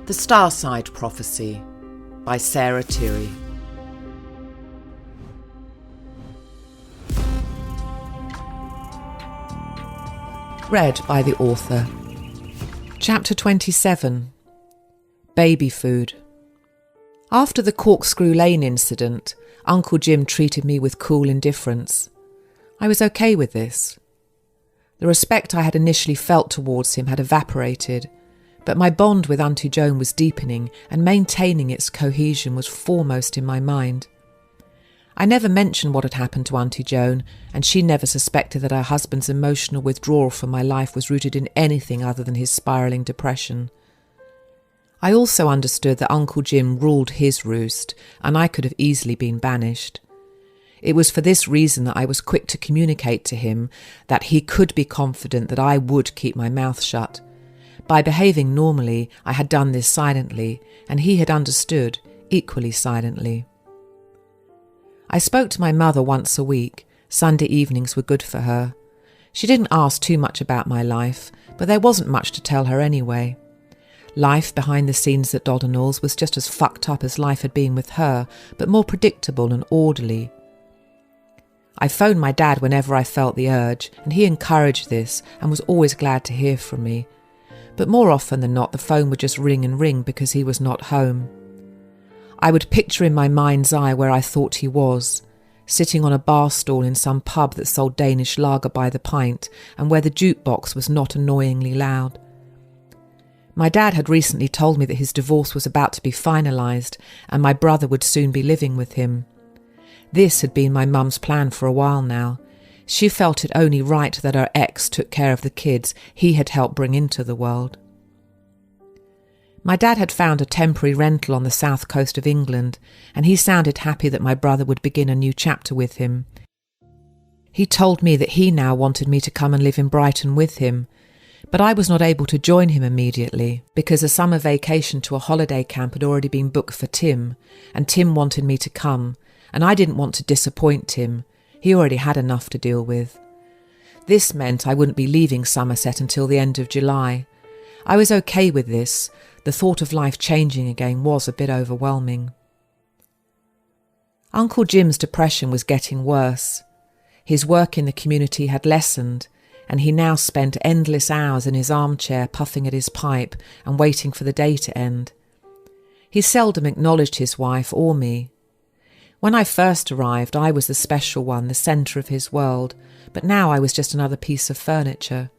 The Starside Prophecy by Tirri. Read by the author. Chapter 27. Baby Food. After the Corkscrew Lane incident, Uncle Jim treated me with cool indifference. I was okay with this. The respect I had initially felt towards him had evaporated, but my bond with Auntie Joan was deepening, and maintaining its cohesion was foremost in my mind. I never mentioned what had happened to Auntie Joan, and she never suspected that her husband's emotional withdrawal from my life was rooted in anything other than his spiralling depression. I also understood that Uncle Jim ruled his roost, and I could have easily been banished. It was for this reason that I was quick to communicate to him that he could be confident that I would keep my mouth shut. By behaving normally, I had done this silently, and he had understood, equally silently. I spoke to my mother once a week. Sunday evenings were good for her. She didn't ask too much about my life, but there wasn't much to tell her anyway. Life behind the scenes at Doddenall's was just as fucked up as life had been with her, but more predictable and orderly. I phoned my dad whenever I felt the urge, and he encouraged this and was always glad to hear from me. But more often than not, the phone would just ring and ring because he was not home. I would picture in my mind's eye where I thought he was, sitting on a bar stool in some pub that sold Danish lager by the pint and where the jukebox was not annoyingly loud. My dad had recently told me that his divorce was about to be finalised and my brother would soon be living with him. This had been my mum's plan for a while now. She felt it only right that her ex took care of the kids he had helped bring into the world. My dad had found a temporary rental on the south coast of England, and he sounded happy that my brother would begin a new chapter with him. He told me that he now wanted me to come and live in Brighton with him, but I was not able to join him immediately because a summer vacation to a holiday camp had already been booked for Tim, and Tim wanted me to come, and I didn't want to disappoint Tim. He already had enough to deal with. This meant I wouldn't be leaving Somerset until the end of July. I was okay with this. The thought of life changing again was a bit overwhelming. Uncle Jim's depression was getting worse. His work in the community had lessened, and he now spent endless hours in his armchair puffing at his pipe and waiting for the day to end. He seldom acknowledged his wife or me. When I first arrived, I was the special one, the centre of his world, but now I was just another piece of furniture.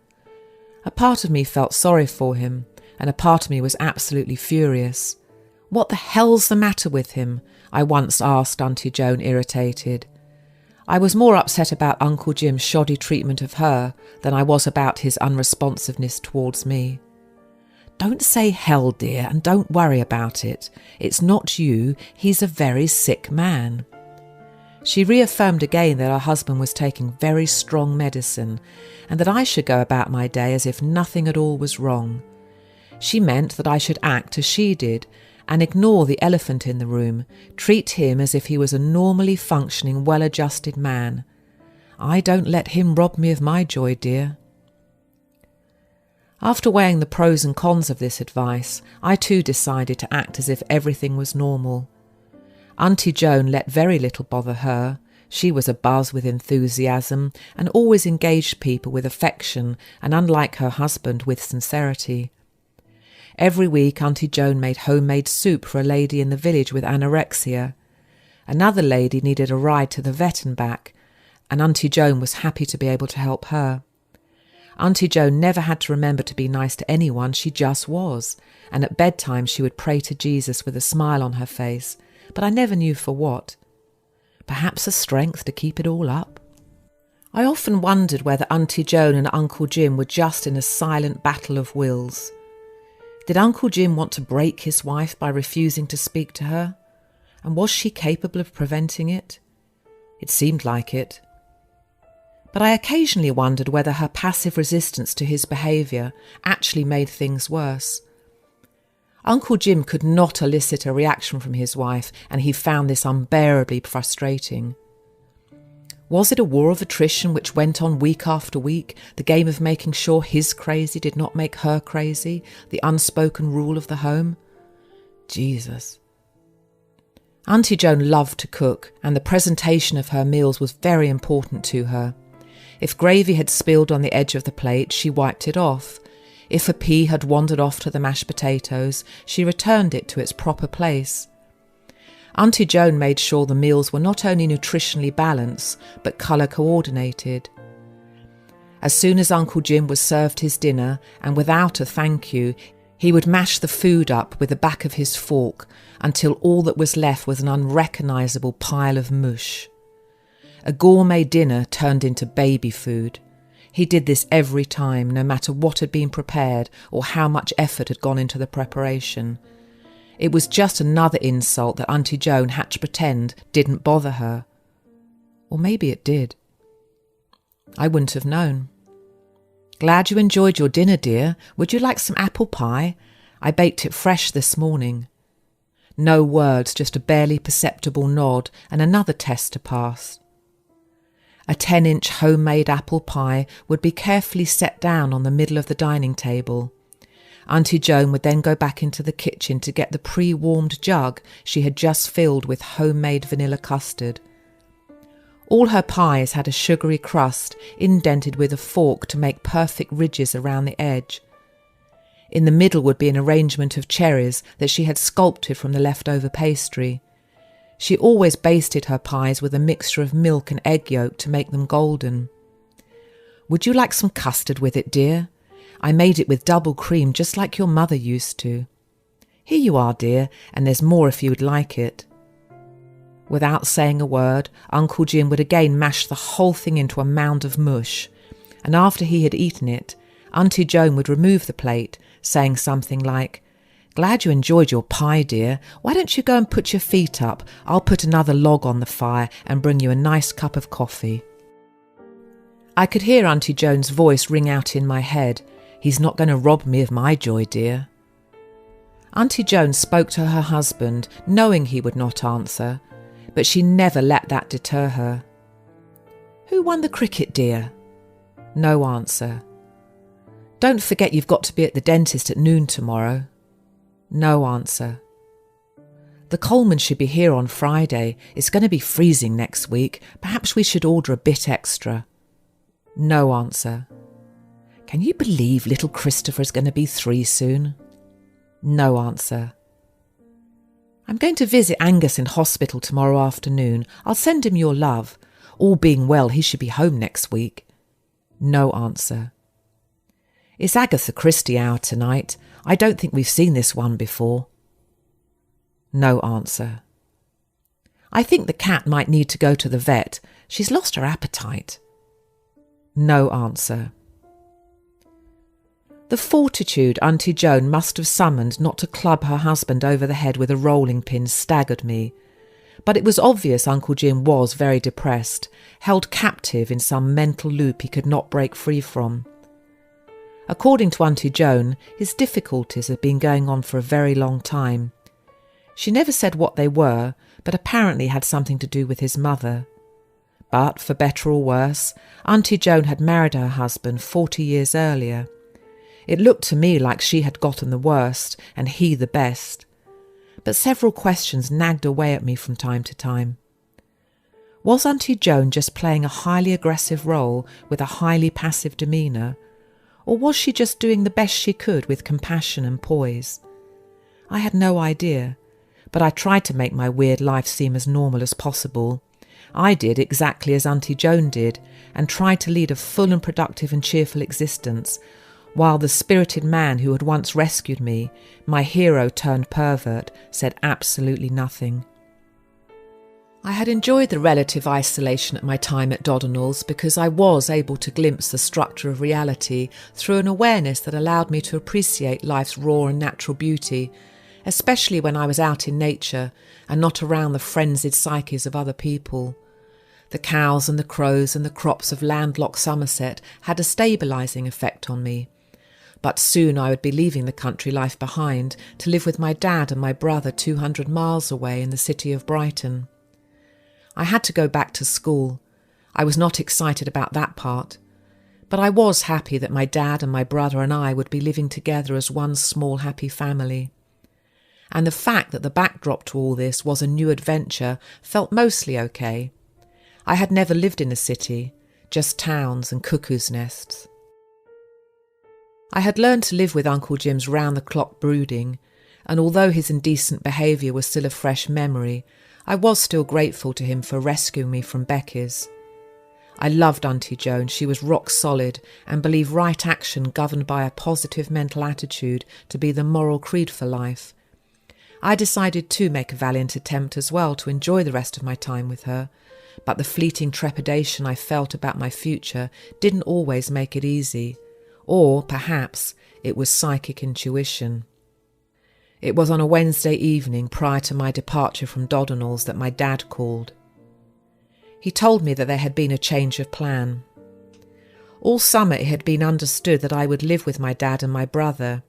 A part of me felt sorry for him, and a part of me was absolutely furious. "What the hell's the matter with him?" I once asked Auntie Joan, irritated. I was more upset about Uncle Jim's shoddy treatment of her than I was about his unresponsiveness towards me. "Don't say hell, dear, and don't worry about it. It's not you, he's a very sick man." She reaffirmed again that her husband was taking very strong medicine and that I should go about my day as if nothing at all was wrong. She meant that I should act as she did and ignore the elephant in the room, treat him as if he was a normally functioning, well-adjusted man. I don't let him rob me of my joy, dear. After weighing the pros and cons of this advice, I too decided to act as if everything was normal. Auntie Joan let very little bother her. She was abuzz with enthusiasm and always engaged people with affection and, unlike her husband, with sincerity. Every week Auntie Joan made homemade soup for a lady in the village with anorexia. Another lady needed a ride to the vet and back, and Auntie Joan was happy to be able to help her. Auntie Joan never had to remember to be nice to anyone, she just was, and at bedtime she would pray to Jesus with a smile on her face, but I never knew for what. Perhaps the strength to keep it all up? I often wondered whether Auntie Joan and Uncle Jim were just in a silent battle of wills. Did Uncle Jim want to break his wife by refusing to speak to her? And was she capable of preventing it? It seemed like it. But I occasionally wondered whether her passive resistance to his behaviour actually made things worse. Uncle Jim could not elicit a reaction from his wife, and he found this unbearably frustrating. Was it a war of attrition which went on week after week, the game of making sure his crazy did not make her crazy, the unspoken rule of the home? Jesus. Auntie Joan loved to cook, and the presentation of her meals was very important to her. If gravy had spilled on the edge of the plate, she wiped it off. If a pea had wandered off to the mashed potatoes, she returned it to its proper place. Auntie Joan made sure the meals were not only nutritionally balanced, but colour coordinated. As soon as Uncle Jim was served his dinner, and without a thank you, he would mash the food up with the back of his fork until all that was left was an unrecognisable pile of mush. A gourmet dinner turned into baby food. He did this every time, no matter what had been prepared or how much effort had gone into the preparation. It was just another insult that Auntie Joan had to pretend didn't bother her. Or maybe it did. I wouldn't have known. "Glad you enjoyed your dinner, dear. Would you like some apple pie? I baked it fresh this morning." No words, just a barely perceptible nod and another test to pass. A 10-inch homemade apple pie would be carefully set down on the middle of the dining table. Auntie Joan would then go back into the kitchen to get the pre-warmed jug she had just filled with homemade vanilla custard. All her pies had a sugary crust indented with a fork to make perfect ridges around the edge. In the middle would be an arrangement of cherries that she had sculpted from the leftover pastry. She always basted her pies with a mixture of milk and egg yolk to make them golden. "Would you like some custard with it, dear? I made it with double cream just like your mother used to." "Here you are, dear, and there's more if you would like it." Without saying a word, Uncle Jim would again mash the whole thing into a mound of mush, and after he had eaten it, Auntie Joan would remove the plate, saying something like, "Glad you enjoyed your pie, dear. Why don't you go and put your feet up? I'll put another log on the fire and bring you a nice cup of coffee." I could hear Auntie Joan's voice ring out in my head. "He's not going to rob me of my joy, dear." Auntie Joan spoke to her husband, knowing he would not answer, but she never let that deter her. "Who won the cricket, dear?" No answer. "Don't forget you've got to be at the dentist at noon tomorrow." No answer. "The Coleman should be here on Friday. It's going to be freezing next week. Perhaps we should order a bit extra." No answer. "Can you believe little Christopher's going to be 3 soon?" No answer. "I'm going to visit Angus in hospital tomorrow afternoon. I'll send him your love. All being well, he should be home next week." No answer. "It's Agatha Christie hour tonight. I don't think we've seen this one before." No answer. "I think the cat might need to go to the vet. She's lost her appetite." No answer. The fortitude Auntie Joan must have summoned not to club her husband over the head with a rolling pin staggered me. But it was obvious Uncle Jim was very depressed, held captive in some mental loop he could not break free from. According to Auntie Joan, his difficulties had been going on for a very long time. She never said what they were, but apparently had something to do with his mother. But, for better or worse, Auntie Joan had married her husband 40 years earlier. It looked to me like she had gotten the worst and he the best. But several questions nagged away at me from time to time. Was Auntie Joan just playing a highly aggressive role with a highly passive demeanour? Or was she just doing the best she could with compassion and poise? I had no idea, but I tried to make my weird life seem as normal as possible. I did exactly as Auntie Joan did, and tried to lead a full and productive and cheerful existence, while the spirited man who had once rescued me, my hero turned pervert, said absolutely nothing. I had enjoyed the relative isolation at my time at Dodonall's because I was able to glimpse the structure of reality through an awareness that allowed me to appreciate life's raw and natural beauty, especially when I was out in nature and not around the frenzied psyches of other people. The cows and the crows and the crops of landlocked Somerset had a stabilising effect on me. But soon I would be leaving the country life behind to live with my dad and my brother 200 miles away in the city of Brighton. I had to go back to school. I was not excited about that part. But I was happy that my dad and my brother and I would be living together as one small happy family. and the fact that the backdrop to all this was a new adventure felt mostly okay. I had never lived in a city, just towns and cuckoo's nests. I had learned to live with Uncle Jim's round-the-clock brooding, and although his indecent behaviour was still a fresh memory, I was still grateful to him for rescuing me from Becky's. I loved Auntie Joan. She was rock solid and believed right action governed by a positive mental attitude to be the moral creed for life. I decided to make a valiant attempt as well to enjoy the rest of my time with her, but the fleeting trepidation I felt about my future didn't always make it easy, or perhaps it was psychic intuition. It was on a Wednesday evening prior to my departure from Dodonall's that my dad called. He told me that there had been a change of plan. All summer it had been understood that I would live with my dad and my brother,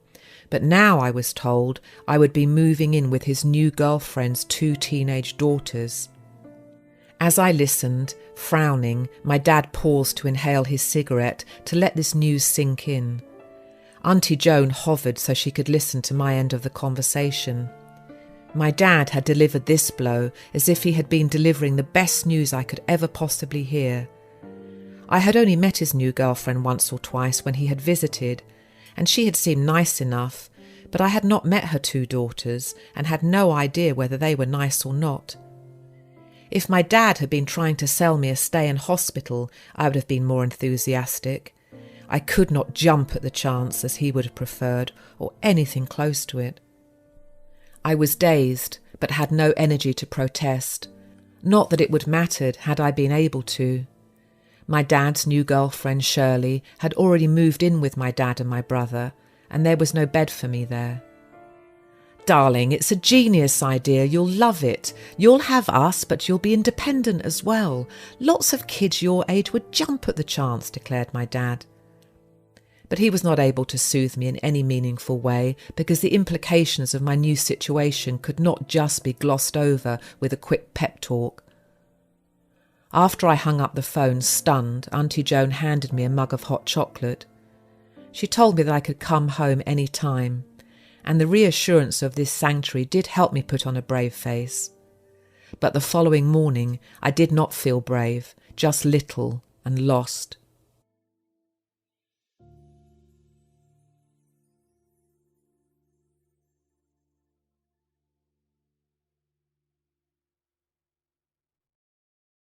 but now I was told I would be moving in with his new girlfriend's 2 teenage daughters. As I listened, frowning, my dad paused to inhale his cigarette to let this news sink in. Auntie Joan hovered so she could listen to my end of the conversation. My dad had delivered this blow as if he had been delivering the best news I could ever possibly hear. I had only met his new girlfriend once or twice when he had visited, and she had seemed nice enough, but I had not met her 2 daughters and had no idea whether they were nice or not. If my dad had been trying to sell me a stay in hospital, I would have been more enthusiastic. I could not jump at the chance as he would have preferred, or anything close to it. I was dazed, but had no energy to protest. Not that it would mattered had I been able to. My dad's new girlfriend, Shirley, had already moved in with my dad and my brother, and there was no bed for me there. "Darling, it's a genius idea. You'll love it. You'll have us, but you'll be independent as well. Lots of kids your age would jump at the chance," declared my dad. But he was not able to soothe me in any meaningful way because the implications of my new situation could not just be glossed over with a quick pep talk. After I hung up the phone, stunned, Auntie Joan handed me a mug of hot chocolate. She told me that I could come home any time, and the reassurance of this sanctuary did help me put on a brave face. But the following morning I did not feel brave, just little and lost.